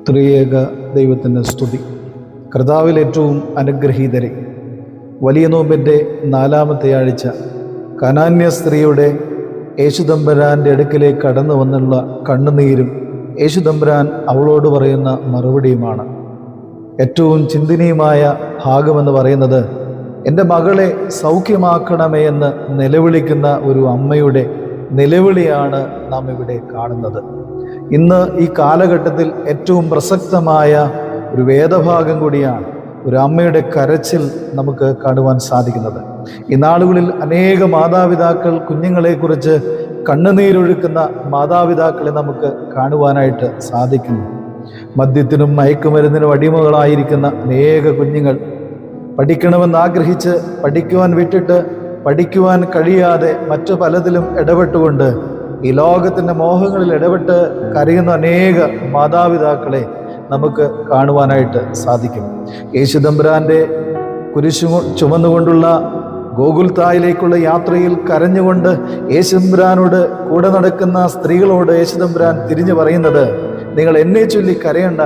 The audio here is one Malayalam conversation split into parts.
ത്രിയേക ദൈവത്തിന് സ്തുതി. കർത്താവിൽ ഏറ്റവും അനുഗ്രഹീതരെ, വലിയ നോമ്പിൻ്റെ 4-ാമത്തെ ആഴ്ച കനാന്യ സ്ത്രീയുടെ യേശുദമ്പുരാൻ്റെ അടുക്കിലേക്ക് കടന്നു വന്നുള്ള കണ്ണുനീരും യേശുദമ്പുരാൻ അവളോട് പറയുന്ന മറുപടിയുമാണ്. ഏറ്റവും ചിന്തനീയമായ ഭാഗമെന്ന് പറയുന്നത്, എൻ്റെ മകളെ സൗഖ്യമാക്കണമേ എന്ന് നിലവിളിക്കുന്ന ഒരു അമ്മയുടെ നിലവിളിയാണ് നാം ഇവിടെ കാണുന്നത്. ഇന്ന് ഈ കാലഘട്ടത്തിൽ ഏറ്റവും പ്രസക്തമായ ഒരു വേദഭാഗം കൂടിയാണ് ഒരു അമ്മയുടെ കരച്ചിൽ നമുക്ക് കാണുവാൻ സാധിക്കുന്നത്. ഈ നാളുകളിൽ അനേക മാതാപിതാക്കൾ കുഞ്ഞുങ്ങളെക്കുറിച്ച് കണ്ണുനീരൊഴുക്കുന്ന മാതാപിതാക്കളെ നമുക്ക് കാണുവാനായിട്ട് സാധിക്കുന്നു. മദ്യത്തിനും മയക്കുമരുന്നിനും അടിമകളായിരിക്കുന്ന അനേക കുഞ്ഞുങ്ങൾ പഠിക്കണമെന്ന് ആഗ്രഹിച്ച് പഠിക്കുവാൻ വിട്ടിട്ട് പഠിക്കുവാൻ കഴിയാതെ മറ്റു പലതിലും ഇടപെട്ടുകൊണ്ട് ഈ ലോകത്തിൻ്റെ മോഹങ്ങളിൽ ഇടപെട്ട് കരയുന്ന അനേക മാതാപിതാക്കളെ നമുക്ക് കാണുവാനായിട്ട് സാധിക്കും. യേശുദമ്പുരാൻ്റെ കുരിശു ചുമന്നുകൊണ്ടുള്ള ഗോകുൽത്തായിലേക്കുള്ള യാത്രയിൽ കരഞ്ഞുകൊണ്ട് യേശുദമ്പുരാനോട് കൂടെ നടക്കുന്ന സ്ത്രീകളോട് യേശുദമ്പുരാൻ തിരിഞ്ഞു പറയുന്നത്, നിങ്ങൾ എന്നെ ചൊല്ലി കരയണ്ട,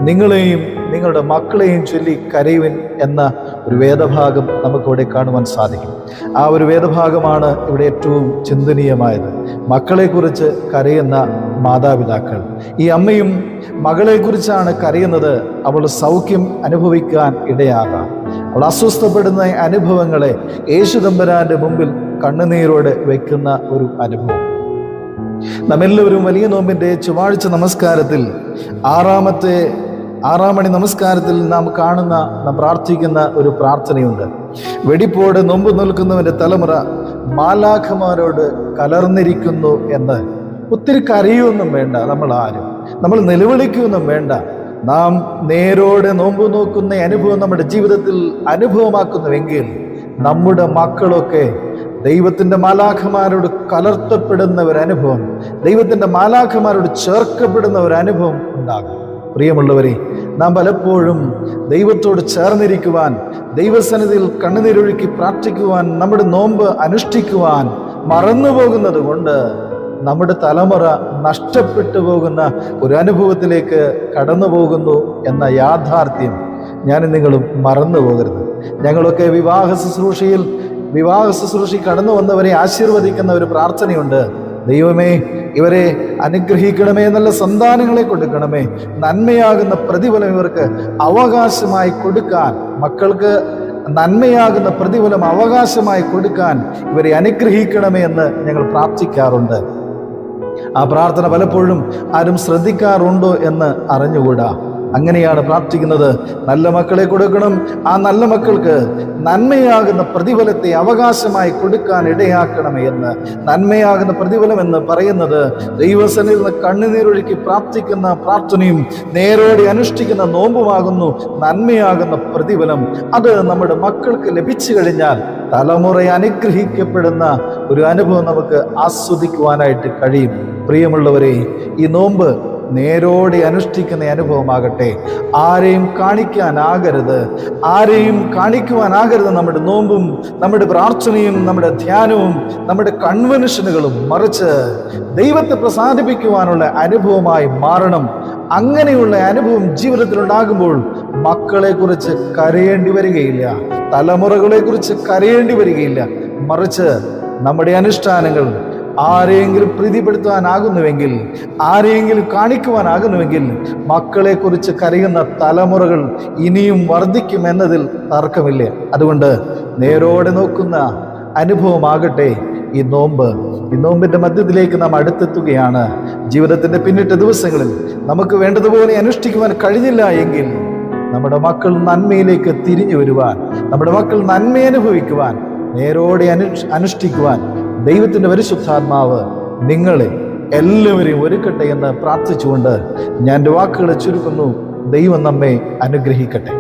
നിങ്ങളെയും നിങ്ങളുടെ മക്കളെയും ചൊല്ലി കരയുവിൻ എന്ന ഒരു വേദഭാഗം നമുക്കിവിടെ കാണുവാൻ സാധിക്കും. ആ ഒരു വേദഭാഗമാണ് ഇവിടെ ഏറ്റവും ചിന്തനീയമായത്. മക്കളെക്കുറിച്ച് കരയുന്ന മാതാപിതാക്കൾ. ഈ അമ്മയും മകളെക്കുറിച്ചാണ് കരയുന്നത്. അവൾ സൗഖ്യം അനുഭവിക്കാൻ ഇടയാകാം. അവൾ അസ്വസ്ഥപ്പെടുന്ന അനുഭവങ്ങളെ യേശുദമ്പുരാന്റെ മുമ്പിൽ കണ്ണുനീരോടെ വയ്ക്കുന്ന ഒരു അനുഭവം. നമ്മെല്ലാവരും വലിയ നോമ്പിൻ്റെ ചൊവ്വാഴ്ച നമസ്കാരത്തിൽ ആറാം മണി നമസ്കാരത്തിൽ നാം പ്രാർത്ഥിക്കുന്ന ഒരു പ്രാർത്ഥനയുണ്ട്. വെടിപ്പോടെ നോമ്പ് നിൽക്കുന്നവന്റെ തലമുറ മാലാഖമാരോട് കലർന്നിരിക്കുന്നു എന്ന്. ഒത്തിരി കരയൊന്നും വേണ്ട, നമ്മൾ നിലവിളിക്കൊന്നും വേണ്ട. നാം നേരോടെ നോമ്പ് നോക്കുന്ന അനുഭവം നമ്മുടെ ജീവിതത്തിൽ അനുഭവമാക്കുന്നുവെങ്കിൽ നമ്മുടെ മക്കളൊക്കെ ദൈവത്തിൻ്റെ മാലാഖമാരോട് കലർത്തപ്പെടുന്ന ഒരു അനുഭവം, ദൈവത്തിൻ്റെ മാലാഖമാരോട് ചേർക്കപ്പെടുന്ന ഒരു അനുഭവം ഉണ്ടാകും. പ്രിയമുള്ളവരെ, നാം പലപ്പോഴും ദൈവത്തോട് ചേർന്നിരിക്കുവാൻ, ദൈവസന്നിധിയിൽ കണ്ണുനീരൊഴുക്കി പ്രാർത്ഥിക്കുവാൻ, നമ്മുടെ നോമ്പ് അനുഷ്ഠിക്കുവാൻ മറന്നുപോകുന്നത് കൊണ്ട് നമ്മുടെ തലമുറ നഷ്ടപ്പെട്ടു പോകുന്ന ഒരു അനുഭവത്തിലേക്ക് കടന്നു പോകുന്നു എന്ന യാഥാർത്ഥ്യം ഞാനും നിങ്ങളും മറന്നു പോകരുത്. ഞങ്ങളൊക്കെ വിവാഹ ശുശ്രൂഷ കടന്നു വന്നവരെ ആശീർവദിക്കുന്ന ഒരു പ്രാർത്ഥനയുണ്ട്. ദൈവമേ, ഇവരെ അനുഗ്രഹിക്കണമേ, നല്ല സന്താനങ്ങളെ കൊടുക്കണമേ, നന്മയാകുന്ന പ്രതിഫലം ഇവർക്ക് അവകാശമായി കൊടുക്കാൻ, മക്കൾക്ക് നന്മയാകുന്ന പ്രതിഫലം അവകാശമായി കൊടുക്കാൻ ഇവരെ അനുഗ്രഹിക്കണമേ എന്ന് ഞങ്ങൾ പ്രാർത്ഥിക്കാറുണ്ട്. ആ പ്രാർത്ഥന പലപ്പോഴും ആരും ശ്രദ്ധിക്കാറുണ്ടോ എന്ന് അറിഞ്ഞുകൂടാ. അങ്ങനെയാണ് പ്രാർത്ഥിക്കുന്നത്. നല്ല മക്കളെ കൊടുക്കണം, ആ നല്ല മക്കൾക്ക് നന്മയാകുന്ന പ്രതിഫലത്തെ അവകാശമായി കൊടുക്കാൻ ഇടയാക്കണമേ എന്ന്. നന്മയാകുന്ന പ്രതിഫലം എന്ന് പറയുന്നത് ദൈവസന്നിധിയിൽ നിന്ന് കണ്ണുനീരൊഴുക്കി പ്രാർത്ഥിക്കുന്ന പ്രാർത്ഥനയും നേരോടെ അനുഷ്ഠിക്കുന്ന നോമ്പുമാകുന്നു നന്മയാകുന്ന പ്രതിഫലം. അത് നമ്മുടെ മക്കൾക്ക് ലഭിച്ചു കഴിഞ്ഞാൽ തലമുറ അനുഗ്രഹിക്കപ്പെടുന്ന ഒരു അനുഭവം നമുക്ക് ആസ്വദിക്കുവാനായിട്ട് കഴിയും. പ്രിയമുള്ളവരെ, ഈ നോമ്പ് നേരോടെ അനുഷ്ഠിക്കുന്ന അനുഭവമാകട്ടെ. ആരെയും കാണിക്കുവാനാകരുത് നമ്മുടെ നോമ്പും, നമ്മുടെ പ്രാർത്ഥനയും, നമ്മുടെ ധ്യാനവും, നമ്മുടെ കൺവെൻഷനുകളും. മറിച്ച് ദൈവത്തെ പ്രസാദിപ്പിക്കുവാനുള്ള അനുഭവമായി മാറണം. അങ്ങനെയുള്ള അനുഭവം ജീവിതത്തിൽ ഉണ്ടാകുമ്പോൾ മക്കളെ കുറിച്ച് കരയേണ്ടി വരികയില്ല, തലമുറകളെ കുറിച്ച് കരയേണ്ടി വരികയില്ല. മറിച്ച് നമ്മുടെ അനുഷ്ഠാനങ്ങൾ ആരെയെങ്കിലും പ്രീതിപ്പെടുത്താനാകുന്നുവെങ്കിൽ, ആരെയെങ്കിലും കാണിക്കുവാനാകുന്നുവെങ്കിൽ മക്കളെ കുറിച്ച് കരയുന്ന തലമുറകൾ ഇനിയും വർദ്ധിക്കും എന്നതിൽ തർക്കമില്ല. അതുകൊണ്ട് നേരോടെ നോക്കുന്ന അനുഭവമാകട്ടെ ഈ നോമ്പ്. ഈ നോമ്പിന്റെ മധ്യത്തിലേക്ക് നാം അടുത്തെത്തുകയാണ്. ജീവിതത്തിന്റെ പിന്നിട്ട ദിവസങ്ങളിൽ നമുക്ക് വേണ്ടതുപോലെ അനുഷ്ഠിക്കുവാൻ കഴിഞ്ഞില്ല എങ്കിൽ നമ്മുടെ മക്കൾ നന്മയിലേക്ക് തിരിഞ്ഞു വരുവാൻ, നമ്മുടെ മക്കൾ നന്മ അനുഭവിക്കുവാൻ, നേരോടെ അനുഷ്ഠിക്കുവാൻ ദൈവത്തിൻ്റെ പരിശുദ്ധാത്മാവ് നിങ്ങളെ എല്ലാവരെയും ഒരുക്കട്ടെ എന്ന് പ്രാർത്ഥിച്ചുകൊണ്ട് ഞാൻ എൻ്റെ വാക്കുകളെ ചുരുക്കുന്നു. ദൈവം നമ്മെ അനുഗ്രഹിക്കട്ടെ.